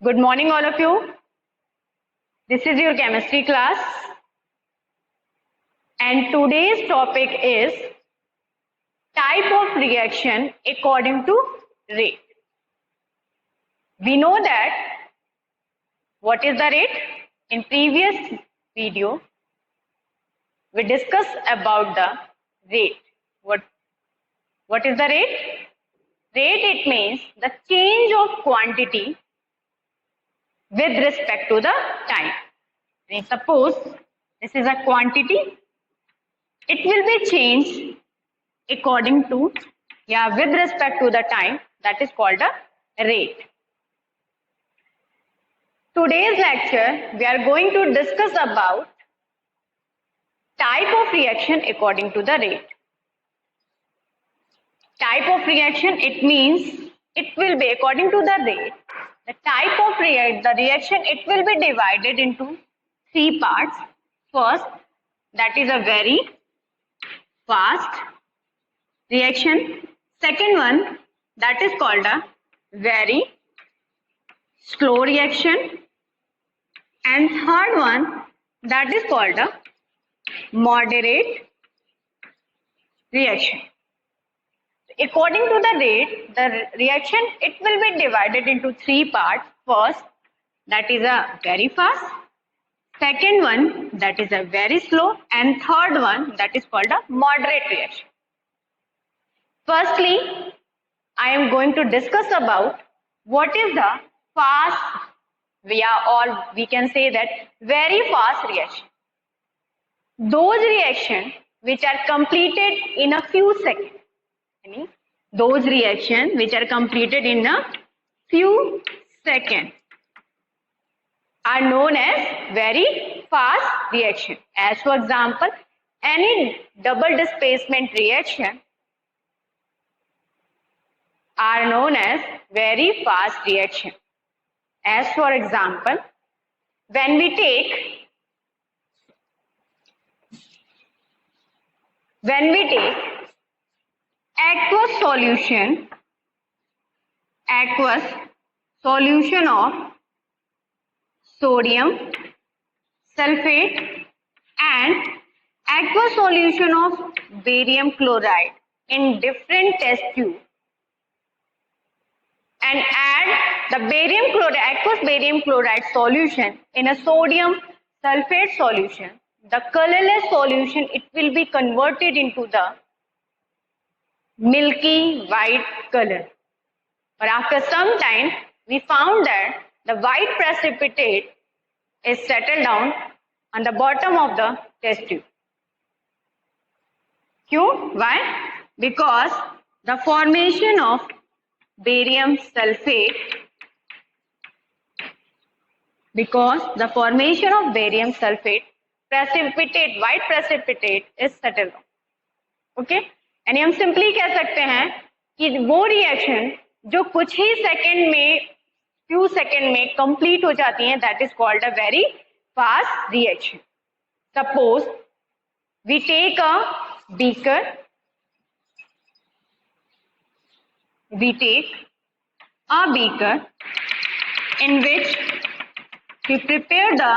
Good morning, all of you. This is your chemistry class, and today's topic is type of reaction according to rate. We know that what is the rate? In previous video, we discussed about the rate. What is the rate? Rate, it means the change of quantity with respect to the time. And suppose this is a quantity, it will be changed according to with respect to the time, that is called a rate. Today's lecture we are going to discuss about type of reaction according to the rate. Type of reaction, it means it will be according to the rate. The type of reaction, it will be divided into three parts. First, that is a very fast reaction. Second one, that is called a very slow reaction. And third one, that is called a moderate reaction. According to the rate, the reaction, it will be divided into three parts. First, that is a very fast. Second one, that is a very slow. And third one, that is called a moderate reaction. Firstly, I am going to discuss about what is the fast, or we can say that very fast reaction. Those reactions which are completed in a few seconds. Those reactions which are completed in a few seconds are known as very fast reaction. As for example, any double displacement reaction are known as very fast reaction. As for example, when we take aqueous solution of sodium sulfate and aqueous solution of barium chloride in different test tubes, and add the aqueous barium chloride solution in a sodium sulfate solution, the colorless solution, it will be converted into the milky white color. But after some time, we found that the white precipitate is settled down on the bottom of the test tube. Why? Because the formation of barium sulfate white precipitate is settled down. Okay? यानी हम simply कह सकते हैं कि वो reaction जो कुछ ही few सेकेंड में कंप्लीट हो जाती हैं, that is called a very fast reaction. Suppose we take a beaker in which we prepare the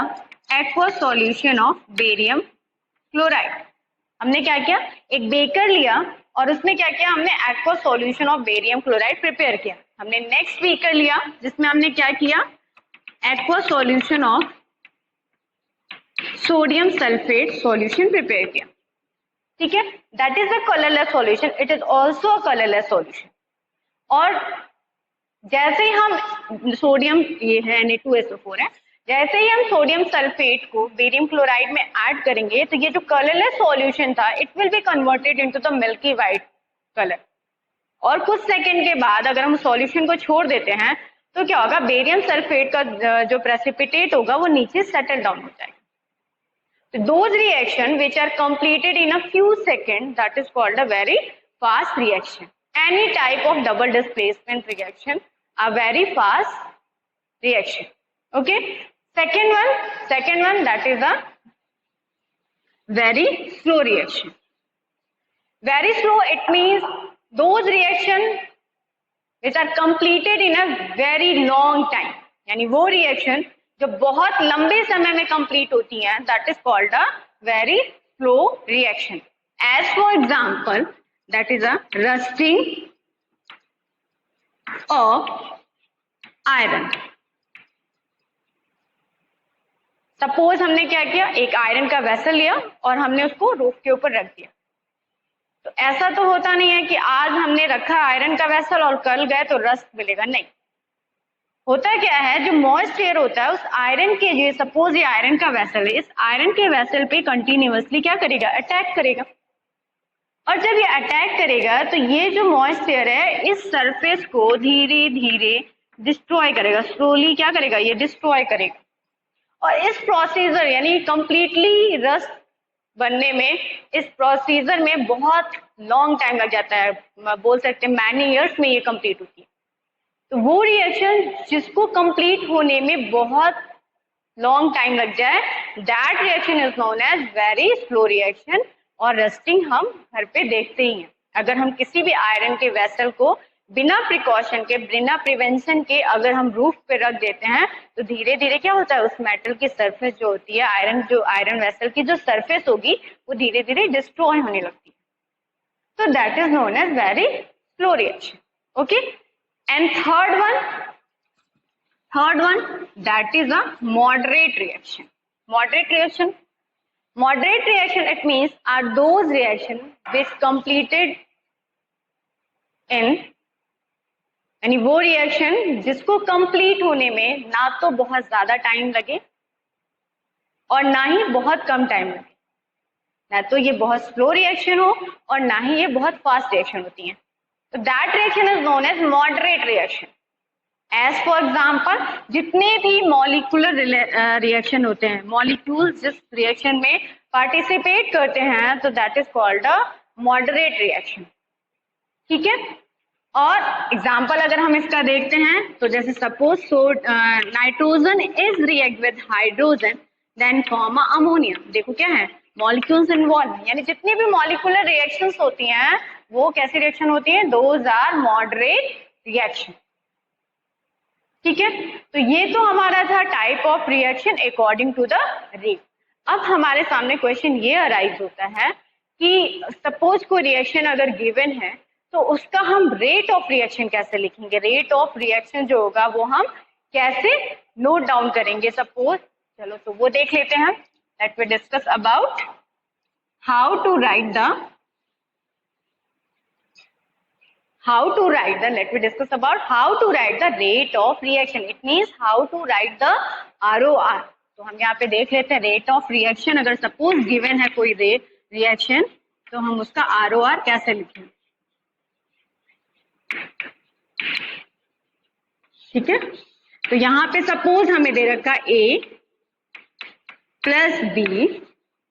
aqueous solution of barium chloride. हमने क्या किया, एक बेकर लिया और उसमें क्या किया, हमने aqueous solution of barium chloride prepare किया. हमने नेक्स्ट बेकर लिया जिसमें हमने क्या किया, aqueous solution of sodium sulphate solution prepare किया. ठीक है, that is the colourless solution. It is also a colourless solution. और जैसे ही हम सोडियम, ये है Na2SO4 है, जैसे ही हम सोडियम सल्फेट को बेरियम क्लोराइड में ऐड करेंगे तो ये जो कलरलेस सॉल्यूशन था, it will be converted into the milky white colour. और कुछ सेकंड के बाद अगर हम सॉल्यूशन को छोड़ देते हैं तो क्या होगा, बेरियम सल्फेट का जो प्रेसिपिटेट होगा वो नीचे सेटल डाउन हो जाएगा. तो those reaction which are completed in a few second, that is called a very fast reaction. Any type of double displacement reaction a very fast reaction. Okay, second one that is a very slow reaction. Very slow, it means those reactions which are completed in a very long time. यानी वो reaction जो बहुत लंबे समय में complete होती है, that is called a very slow reaction. As for example, that is a rusting of iron. Suppose हमने क्या किया, एक आयरन का वेसल लिया और हमने उसको रूफ के ऊपर रख दिया. तो ऐसा तो होता नहीं है कि आज हमने रखा आयरन का वेसल और कल गए तो रस्ट मिलेगा, नहीं. होता क्या है, जो मॉइस्ट एयर होता है उस आयरन के, ये सपोज ये आयरन का वेसल है, इस आयरन के वेसल पे कंटिन्यूअसली क्या करेगा, अटैक करेगा. और जब ये अटैक करेगा तो ये जो मॉइस्ट एयर है इस सरफेस को धीरे धीरे डिस्ट्रॉय करेगा, स्लोली क्या करेगा, ये डिस्ट्रॉय करेगा. और इस प्रोसीजर यानी कंप्लीटली रस्ट बनने में, इस प्रोसीजर में बहुत लॉन्ग टाइम लग जाता है, बोल सकते हैं मैनी इयर्स में ये कंप्लीट होती है. तो वो रिएक्शन जिसको कंप्लीट होने में बहुत लॉन्ग टाइम लग जाए, that reaction is known as very slow reaction. और रस्टिंग हम घर पे देखते ही हैं. अगर हम किसी भी आयरन के वेसल को बिना प्रिकॉशन के, बिना प्रिवेंशन के अगर हम रूफ पे रख देते हैं तो धीरे धीरे क्या होता है, उस मेटल की सरफेस जो होती है, आयरन वेसल की जो सरफेस होगी वो धीरे धीरे डिस्ट्रॉय होने लगती है. तो that is known as very slow reaction. Okay. And third one that is a moderate reaction. Moderate reaction, it means are those reaction which completed in, यानी वो रिएक्शन जिसको कंप्लीट होने में ना तो बहुत ज्यादा टाइम लगे और ना ही बहुत कम टाइम लगे. ना तो ये बहुत स्लो रिएक्शन हो और ना ही ये बहुत फास्ट रिएक्शन होती है. तो that reaction is known as moderate reaction. As for example, जितने भी मॉलिक्यूलर रिएक्शन होते हैं, मॉलिक्यूल्स जिस रिएक्शन में पार्टिसिपेट करते हैं, तो that is called a moderate reaction. ठीक है. और एग्जाम्पल अगर हम इसका देखते हैं तो जैसे suppose nitrogen is react with hydrogen then form ammonia. देखो क्या है, मॉलिक्यूल्स इन्वॉल्व, यानी जितनी भी मॉलिक्यूलर रिएक्शंस होती हैं वो कैसी रिएक्शन होती हैं, दोज आर मॉडरेट रिएक्शन. ठीक है. तो ये तो हमारा था type of reaction according to the rate. अब हमारे सामने क्वेश्चन ये अराइज होता है कि सपोज कोई रिएक्शन अगर गिवन है तो उसका हम रेट ऑफ रिएक्शन कैसे लिखेंगे, रेट ऑफ रिएक्शन जो होगा वो हम कैसे नोट डाउन करेंगे. सपोज चलो तो वो देख लेते हैं. Let we discuss about how to write the let me discuss about how to write the rate of reaction. It means how to write the ROR. तो हम यहाँ पे देख लेते हैं रेट ऑफ रिएक्शन. अगर सपोज गिवन है कोई रिएक्शन तो हम उसका ROR कैसे लिखेंगे. ठीक है. तो यहाँ पे सपोज हमें दे रखा A plus B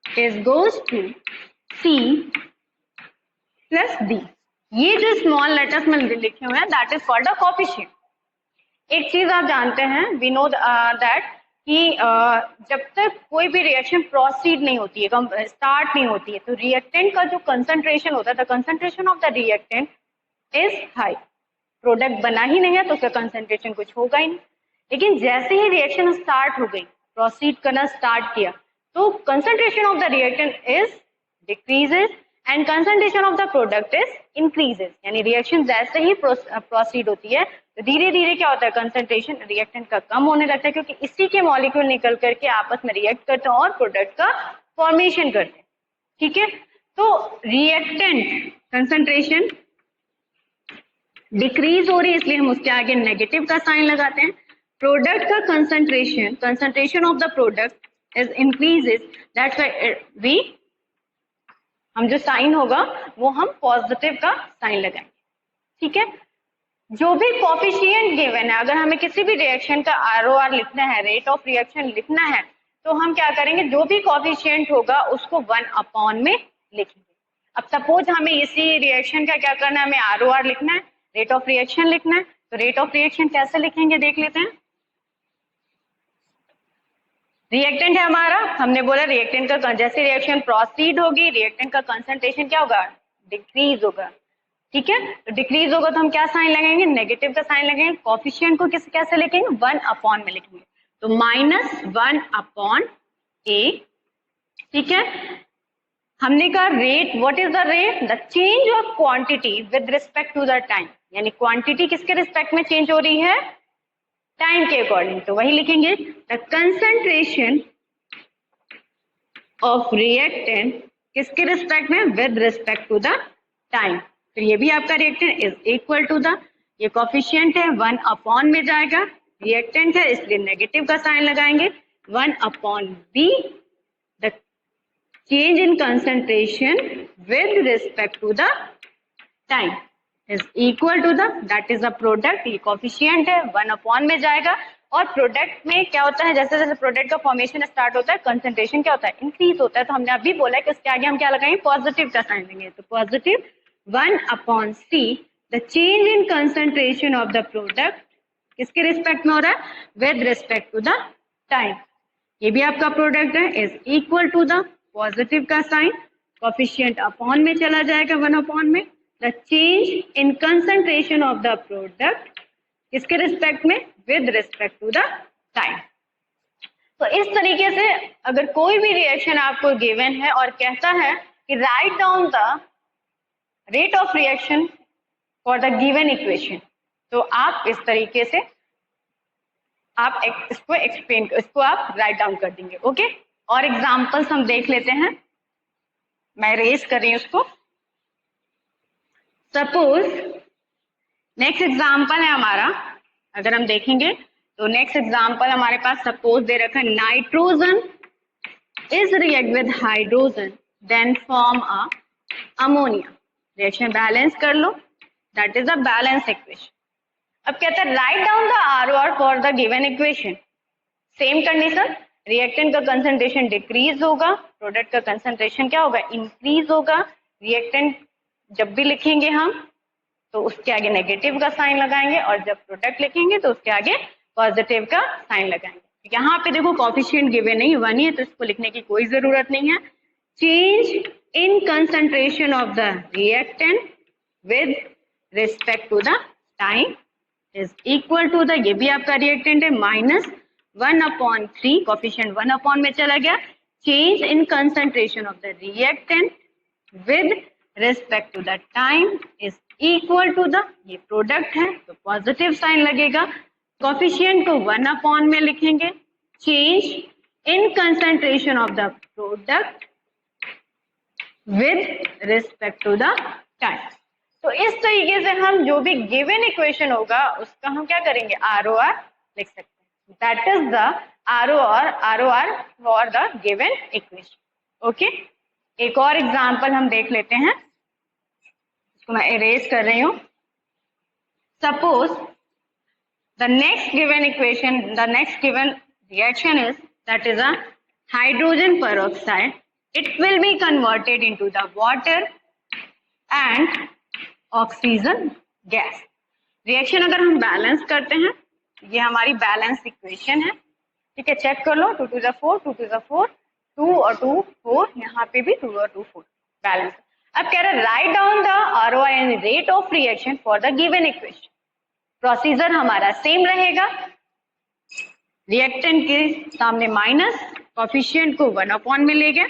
is goes to C plus D. ये जो स्मॉल लेटर्स में लिखे हुए हैं that is called a coefficient. एक चीज आप जानते हैं, वी नो दैट कि जब तक कोई भी रिएक्शन प्रोसीड नहीं होती है, स्टार्ट नहीं होती है, तो रिएक्टेंट का जो कंसंट्रेशन होता है, the concentration of the reactant is high. Product बना ही नहीं है तो उसका कंसंट्रेशन कुछ होगा ही नहीं. लेकिन जैसे ही रिएक्शन स्टार्ट हो गई, प्रोसीड करना स्टार्ट किया, तो concentration of the reactant is decreases and concentration of the product is increases. यानी रिएक्शन जैसे ही प्रोसीड होती है तो धीरे धीरे क्या होता है, कंसंट्रेशन रिएक्टेंट का कम होने लगता है, क्योंकि इसी के मॉलिक्यूल निकल करके आपस में रिएक्ट करते हैं और प्रोडक्ट का फॉर्मेशन करते हैं. ठीक है. तो रिएक्टेंट कंसंट्रेशन डिक्रीज हो रही है इसलिए हम उसके आगे नेगेटिव का साइन लगाते हैं. प्रोडक्ट का concentration of the product is increases, that's why हम जो साइन होगा वो हम पॉजिटिव का साइन लगाएंगे. ठीक है. जो भी कोएफिशिएंट गिवन है, अगर हमें किसी भी रिएक्शन का ROR लिखना है, रेट ऑफ रिएक्शन लिखना है, तो हम क्या करेंगे, जो भी कोएफिशिएंट होगा उसको 1 में लिखेंगे. अब सपोज हमें इसी रिएक्शन का क्या करना है, हमें ROR लिखना है, रेट ऑफ रिएक्शन लिखना है. तो रेट ऑफ रिएक्शन कैसे लिखेंगे देख लेते हैं. रिएक्टेंट है हमारा, हमने बोला रिएक्टेंट का जैसे रिएक्शन प्रोसीड होगी रिएक्टेंट का कंसंट्रेशन क्या होगा, डिक्रीज होगा. ठीक है, तो डिक्रीज होगा तो हम क्या साइन लगाएंगे, नेगेटिव का साइन लगाएंगे। कोफिशिएंट को कैसे लिखेंगे, 1 अपॉन में लिखेंगे, तो -1 अपॉन a। ठीक है, हमने कहा rate, what is the rate, the change of quantity with respect to the time, यानी क्वांटिटी किसके रिस्पेक्ट में चेंज हो रही है, टाइम के अकॉर्डिंग, तो वही लिखेंगे द कंसंट्रेशन ऑफ रिएक्टेंट किसके रिस्पेक्ट में, with respect to the time. तो ये भी आपका reactant is equal to the, ये कोफिशिएंट है 1 अपॉन में जाएगा, रिएक्टेंट है इसलिए नेगेटिव का साइन लगाएंगे, 1 upon B, the change in concentration with respect to the time is equal to the, that is the product, ये कोफिशिएंट है 1 अपॉन में जाएगा। और प्रोडक्ट में क्या होता है, जैसे जैसे प्रोडक्ट का फॉर्मेशन स्टार्ट होता है कंसंट्रेशन क्या होता है, इंक्रीज होता है, तो हमने अभी बोला है कि उसके आगे हम क्या लगाएंगे, पॉजिटिव का साइन देंगे, तो positive 1 upon C, the change in concentration of the product किसके रिस्पेक्ट में हो रहा है, with respect to the time, ये भी आपका प्रोडक्ट है, is equal to the positive का साइन, कोफिशिएंट अपॉन में चला जाएगा 1 अपॉन में, the change in concentration of the product किसके रिस्पेक्ट में, with respect to the time. तो इस तरीके से अगर कोई भी रिएक्शन आपको गिवन है और कहता है कि write down the rate of reaction for the given equation, तो आप इस तरीके से आप इसको एक्सप्लेन, इसको आप राइट डाउन कर देंगे। ओके, और एग्जांपल्स हम देख लेते हैं, मैं रेज कर रही हूं उसको। सपोज नेक्स्ट एग्जांपल है हमारा, अगर हम देखेंगे तो नेक्स्ट एग्जांपल हमारे पास सपोज दे रखा है, nitrogen is react with hydrogen then form a ammonia, reaction balance कर लो, that is the balance equation. अब कहता है write down the ROR for the given equation, same condition, reactant का कंसंट्रेशन डिक्रीज होगा, प्रोडक्ट का कंसंट्रेशन क्या होगा, इंक्रीज होगा। रिएक्टेंट जब भी लिखेंगे हम तो उसके आगे नेगेटिव का साइन लगाएंगे, और जब प्रोडक्ट लिखेंगे तो उसके आगे पॉजिटिव का साइन लगाएंगे। यहाँ पे देखो कोफिशिएंट गिवन नहीं 1 ही है, तो इसको लिखने की कोई जरूरत नहीं है। Change in concentration of the reactant with respect to the time is equal to the, ये भी आपका रिएक्टेंट है, -1 अपॉन 3, कोफिशिएंट 1 अपॉन में चला गया, change in concentration of the reactant with respect to the time is equal to the, ये product है तो पॉजिटिव साइन लगेगा, कोफिशिएंट को 1 अपॉन में लिखेंगे, change in concentration of the product with respect to the time. तो इस तरीके से हम जो भी गिवन इक्वेशन होगा उसका हम क्या करेंगे, ROR लिख सकते हैं, that is the ROR for the given equation. Okay, एक और एग्जांपल हम देख लेते हैं, इसको मैं इरेज कर रही हूं। Suppose the next given equation, the next given reaction is, that is a hydrogen peroxide, it will be converted into the water and oxygen gas। Reaction अगर हम बैलेंस करते हैं, ये हमारी बैलेंस इक्वेशन है, ठीक है, चेक कर लो, 2 to the 4, 2 to the 4, 2 और 2 4, यहाँ पे भी 2 और 2 4 बैलेंस। अब कह रहा है write down the ROI and rate of reaction for the given equation. Procedure हमारा सेम रहेगा, रिएक्टेंट के सामने माइनस, कोफिशिएंट को 1 अपॉन में ले गए,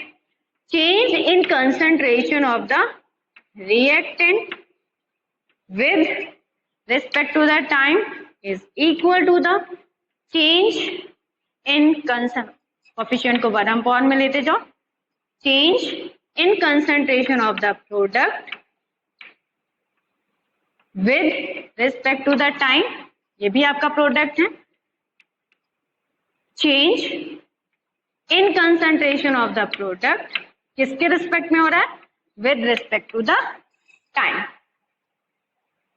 change in concentration of the reactant with respect to the time is equal to the change in coefficient को 1 upon में लेते जाओ, change in concentration of the product with respect to the time, ये भी आपका प्रोडक्ट है, change in concentration of the product किसके respect में हो रहा है, with respect to the time.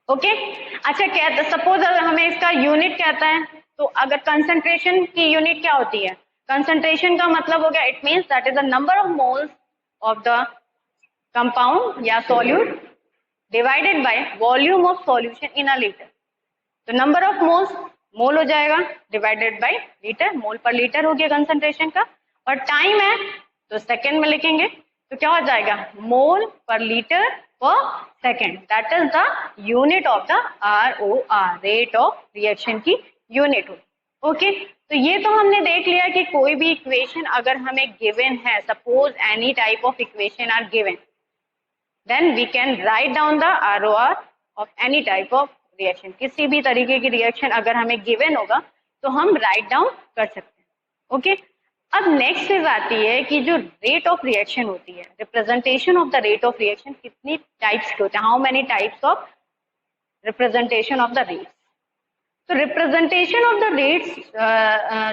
Okay, अच्छा कहता है सपोज अगर हमें इसका यूनिट कहता है, तो अगर कंसंट्रेशन की यूनिट क्या होती है, कंसंट्रेशन का मतलब हो गया, it means that is the number of moles of the compound या solute divided by volume of solution in a liter। तो नंबर ऑफ मोल्स, मोल हो जाएगा डिवाइडेड बाय लीटर, मोल पर लीटर हो गया कंसंट्रेशन का, और टाइम है तो सेकेंड में लिखेंगे, तो क्या हो जाएगा, मोल पर लीटर पर second, that is the unit of the ROR, rate of reaction की यूनिट होगी। ओके, तो ये तो हमने देख लिया कि कोई भी इक्वेशन अगर हमें गिवन है, suppose any type of equation are given, then we can write down the ROR of any type of reaction. किसी भी तरीके की रिएक्शन अगर हमें गिवन होगा तो हम राइट डाउन कर सकते हैं। ओके, अब नेक्स्ट चीज आती है कि जो रेट ऑफ रिएक्शन होती है, representation of the rate of reaction कितनी टाइप्स के होते हैं, how many types of representation of the rates. तो रिप्रेजेंटेशन ऑफ द रेट्स,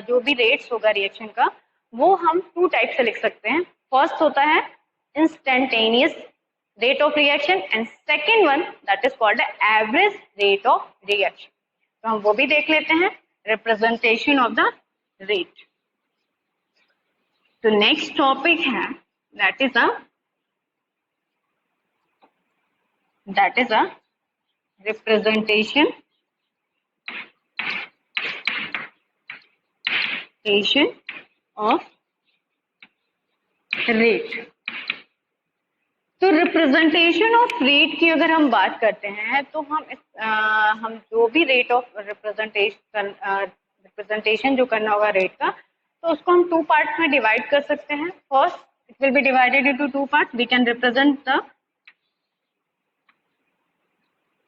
जो भी रेट्स होगा रिएक्शन का, वो हम टू टाइप से लिख सकते हैं। फर्स्ट होता है instantaneous rate of reaction and second one that is called average rate of reaction. तो हम वो भी देख लेते हैं, रिप्रेजेंटेशन ऑफ द रेट। तो नेक्स्ट टॉपिक है that is a representation of rate. तो रिप्रेजेंटेशन ऑफ रेट की अगर हम बात करते हैं तो हम जो भी रेट ऑफ रिप्रेजेंटेशन जो करना होगा रेट का, तो उसको हम टू पार्ट में डिवाइड कर सकते हैं। First it will be divided into two part. We can represent the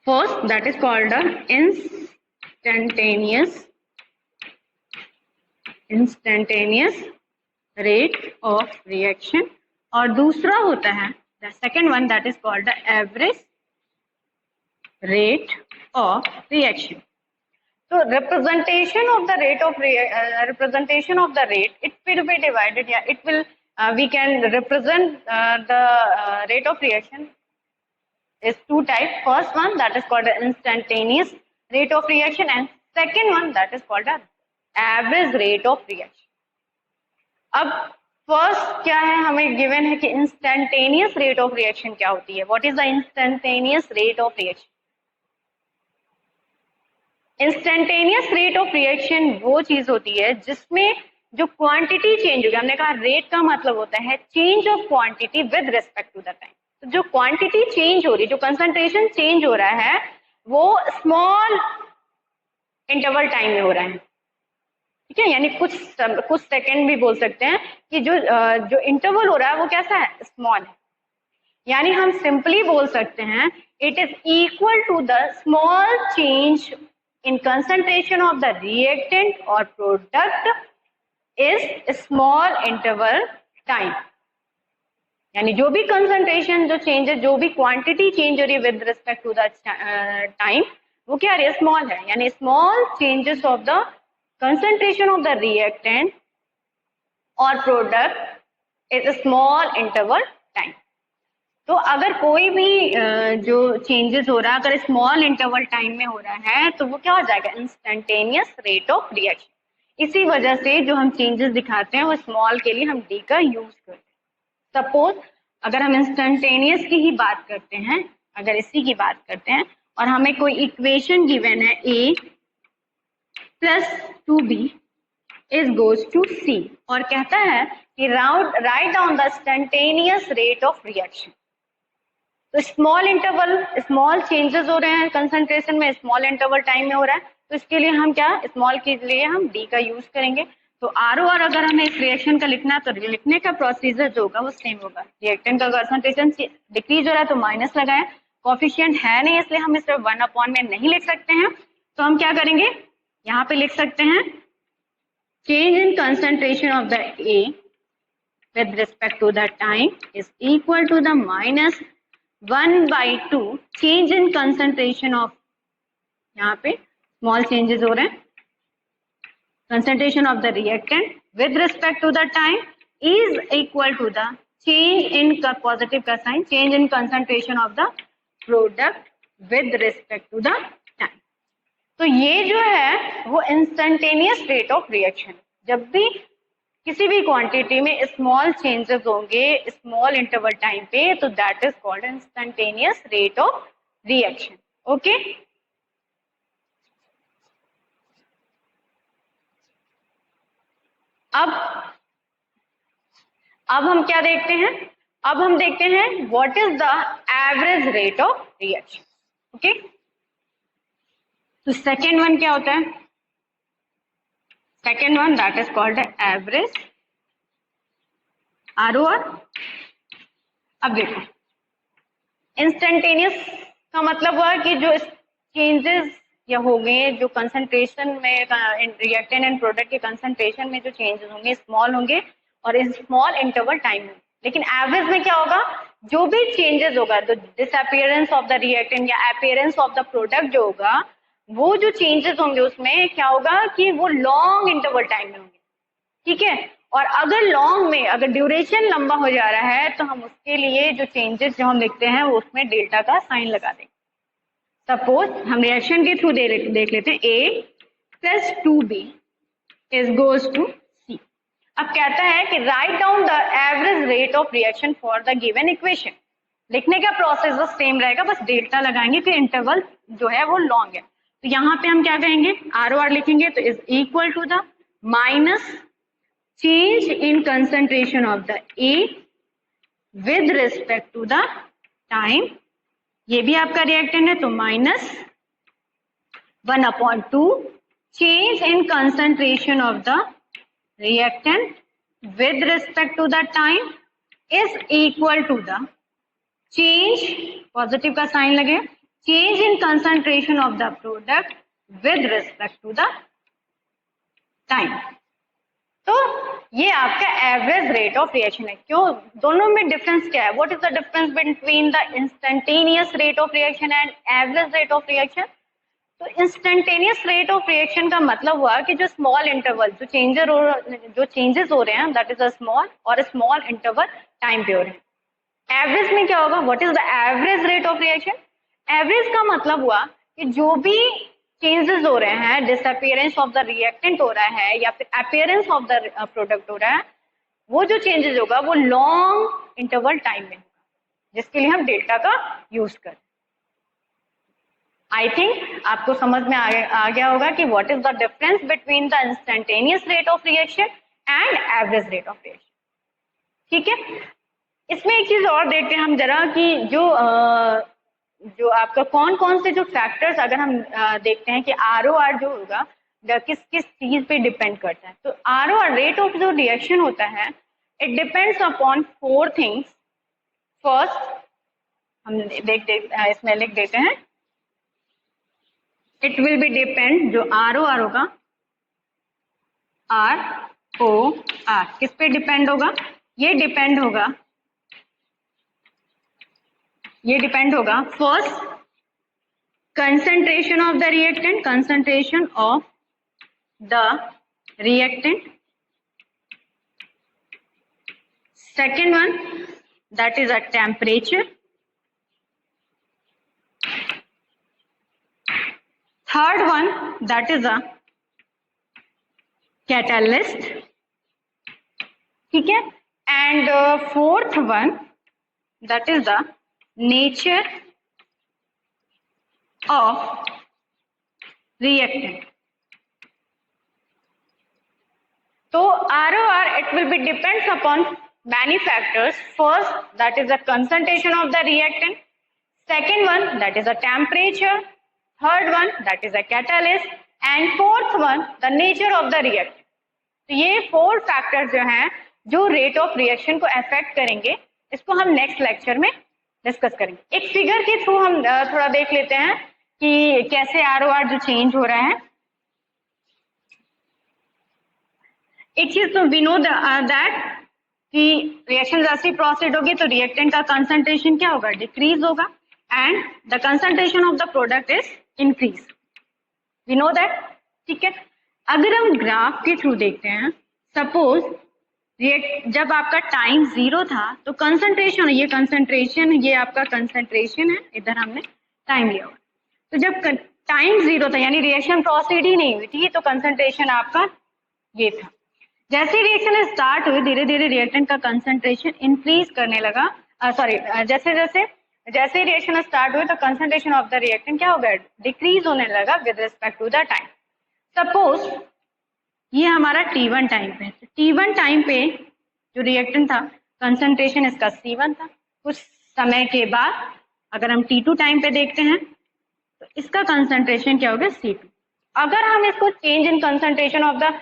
first that is called instantaneous rate of reaction, और दूसरा होता है the second one that is called the average rate of reaction. So representation of the rate of representation of the rate, it will be divided. Yeah, it will. We can represent the rate of reaction is two types. First one that is called the instantaneous rate of reaction, and second one that is called the average rate of reaction. अब first क्या है, हमें given है कि instantaneous rate of reaction क्या होती है। What is the instantaneous rate of reaction? Instantaneous rate of reaction वो चीज होती है जिसमें जो क्वांटिटी चेंज होगी, हमने कहा रेट का मतलब होता है change of quantity with respect to the time. तो जो क्वांटिटी चेंज हो रही है, जो कंसंट्रेशन चेंज हो रहा है, वो स्मॉल इंटरवल टाइम में हो रहा है। ठीक है, यानी कुछ सेकंड भी बोल सकते हैं कि जो इंटरवल हो रहा है वो कैसा है, स्मॉल है। यानी हम सिंपली बोल सकते हैं it is equal to the small change in concentration of the reactant or product is small interval time। यानी जो भी concentration जो change है, जो भी quantity change हो रही है with respect to the time, वो क्या है, small है। यानी small changes of the concentration of the reactant or product is a small interval time। तो अगर कोई भी जो चेंजेस हो रहा है अगर स्मॉल इंटरवल टाइम में हो रहा है तो वो क्या हो जाएगा, इंस्टेंटेनियस रेट ऑफ रिएक्शन। इसी वजह से जो हम चेंजेस दिखाते हैं वो स्मॉल के लिए हम डी का यूज करते हैं। सपोज अगर हम इंस्टेंटेनियस की ही बात करते हैं, अगर इसी की बात करते हैं और हमें कोई इक्वेशन गिवन है a plus 2b is goes to c, और कहता है कि write down the instantaneous rate of reaction. तो स्मॉल इंटरवल, स्मॉल चेंजेस हो रहे हैं कंसंट्रेशन में, स्मॉल इंटरवल टाइम में हो रहा है, तो इसके लिए हम क्या, स्मॉल के लिए हम डी का यूज करेंगे। तो ROR अगर हमें इस रिएक्शन का लिखना है तो लिखने का प्रोसीजर जो होगा वो सेम होगा। रिएक्टेंट का कंसंट्रेशन डिक्रीज हो रहा है तो माइनस लगाएं, कोफिशिएंट है नहीं इसलिए हम इसे 1 में नहीं लिख सकते हैं, तो हम क्या करेंगे, यहाँ पे लिख सकते हैं change in concentration of the A with respect to the time is equal to the minus 1/2 change in concentration of, यहाँ पे small changes हो रहे हैं, concentration of the reactant with respect to the time is equal to the change in positive का sign, change in concentration of the product with respect to the time। तो ये जो है वो इंस्टेंटेनियस रेट ऑफ रिएक्शन। जब भी किसी भी क्वांटिटी में स्मॉल चेंजेस होंगे स्मॉल इंटरवल टाइम पे, तो that is called instantaneous rate of reaction. Okay, अब हम क्या देखते हैं, अब हम देखते हैं what is the average rate of reaction. Okay, तो सेकेंड वन क्या होता है? Second one that is called average ROR. अब देखो, इंस्टेंटेनियस का मतलब हुआ कि जो चेंजेस या हो गए, जो कंसंट्रेशन में रिएक्टेंट एंड प्रोडक्ट के कंसंट्रेशन में जो चेंजेस होंगे स्मॉल होंगे और इस स्मॉल इंटरवल टाइम में. लेकिन एवरेज में क्या होगा? जो भी चेंजेस होगा, तो डिसअपियरेंस ऑफ द रिएक्टेंट या अपीयरेंस ऑफ द प्रोडक्ट जो होगा, वो जो चेंजेस होंगे उसमें क्या होगा कि वो लॉन्ग इंटरवल टाइम में होंगे. ठीक है, और अगर लॉन्ग में अगर ड्यूरेशन लंबा हो जा रहा है तो हम उसके लिए जो चेंजेस जो हम लिखते हैं वो उसमें डेल्टा का साइन लगा देंगे. सपोज हम रिएक्शन के थ्रू देख लेते हैं, A plus 2B is goes to C. अब कहता है कि write down the average rate of reaction for the given equation. लिखने का प्रोसेस बस सेम रहेगा, बस डेल्टा लगाएंगे कि इंटरवल जो है वो लॉन्ग है. तो यहाँ पे हम क्या कहेंगे? ROR लिखेंगे तो is equal to the minus change in concentration of the A with respect to the time. ये भी आपका रिएक्टेंट है तो minus 1/2 change in concentration of the reactant with respect to the time is equal to the change, positive का sign लगे, change in concentration of the product with respect to the time. तो ये आपका average rate of reaction है. क्यों? दोनों में difference क्या है? What is the difference between the instantaneous rate of reaction and average rate of reaction? तो इंस्टेंटेनियस रेट ऑफ रिएक्शन का मतलब हुआ कि जो स्मॉल इंटरवल जो चेंजेस हो रहे हैं दैट इज अ स्मॉल और स्मॉल इंटरवल टाइम पे हो रहे हैं. एवरेज में क्या होगा? What is the average rate of reaction? Average का मतलब हुआ कि जो भी चेंजेस हो रहे हैं, डिसअपियरेंस ऑफ द रिएक्टेंट हो रहा है या फिर अपीयरेंस ऑफ द प्रोडक्ट हो रहा है, वो जो चेंजेस होगा वो लॉन्ग इंटरवल टाइम में होगा, जिसके लिए हम डेल्टा का यूज करें. आई थिंक आपको समझ में आ गया होगा कि what is the difference between the instantaneous rate of reaction and average rate of reaction. ठीक है, इसमें एक चीज और देखते हैं हम जरा कि जो आपका कौन कौन से जो फैक्टर्स अगर हम देखते हैं कि ROR जो होगा किस किस चीज पे डिपेंड करता है. तो ROR रेट ऑफ जो रिएक्शन होता है it depends upon 4 things. First हम इसमें लिख देते हैं, इट विल बी डिपेंड, जो ROR होगा ROR किस पे डिपेंड होगा? ये डिपेंड होगा first concentration of the reactant, concentration of the reactant. Second one that is a temperature. Third one that is a catalyst. ठीक है, and fourth one that is the nature of reactant. So ROR it will be depends upon many factors. First that is the concentration of the reactant. Second one that is the temperature. Third one that is the catalyst. And fourth one the nature of the reactant. तो ये 4 factors जो हैं जो rate of reaction को affect करेंगे, इसको हम next lecture में डिस्कस करेंगे. एक फिगर के थ्रू हम थोड़ा देख लेते हैं कि कैसे ROR जो चेंज हो रहा है. एक चीज तो वी नो दैट कि रिएक्शन जैसे प्रोसीड होगी तो रिएक्टेंट का कंसंट्रेशन क्या होगा? डिक्रीज होगा and the concentration of the product is increase. We know that. ठीक है, अगर हम ग्राफ के थ्रू देखते हैं, सपोज जब आपका टाइम 0 था तो कंसंट्रेशन, ये आपका कंसंट्रेशन है, इधर हमने टाइम लिया हुआ. तो जब टाइम 0 था यानी रिएक्शन प्रोसीड ही नहीं हुई थी तो कंसंट्रेशन आपका ये था. जैसे रिएक्शन स्टार्ट हुई धीरे धीरे रिएक्टेंट का कंसंट्रेशन इंक्रीज करने लगा. जैसे रिएक्शन स्टार्ट हुई तो कंसंट्रेशन ऑफ द रिएक्टेंट क्या हो गया? डिक्रीज होने लगा with respect to the time. Suppose ये हमारा T1 टाइम पे, T1 टाइम पे जो रिएक्टेंट था कंसंट्रेशन इसका C1 था। कुछ समय के बाद अगर हम T2 टाइम पे देखते हैं तो इसका कंसंट्रेशन क्या होगा, C2। अगर हम इसको change in concentration of the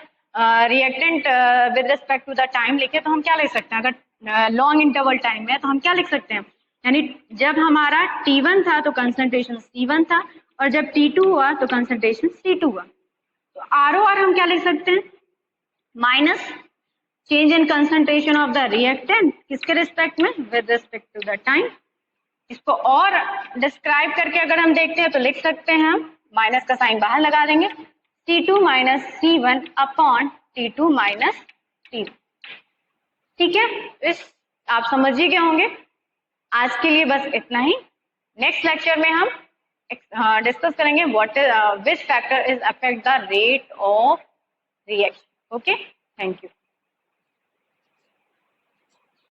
reactant with respect to the time लिखे तो हम क्या लिख सकते हैं, अगर लॉन्ग इंटरवल टाइम में तो हम क्या लिख सकते हैं, यानी जब हमारा T1 था तो कंसंट्रेशन C1 था और जब T2 हुआ तो कंसंट्रेशन C2 हुआ। तो ROR हम क्या लिख सकते हैं, minus change in concentration of the reactant किसके रिस्पेक्ट में, with respect to the time. इसको और डिस्क्राइब करके अगर हम देखते हैं तो लिख सकते हैं हम, माइनस का साइन बाहर लगा देंगे, T2 minus C1 upon T2 minus T1। ठीक है, इस आप समझ ही गए होंगे। आज के लिए बस इतना ही। नेक्स्ट लेक्चर में हम डिस्कस करेंगे what is which factor is affect the rate of reaction. Okay, thank you.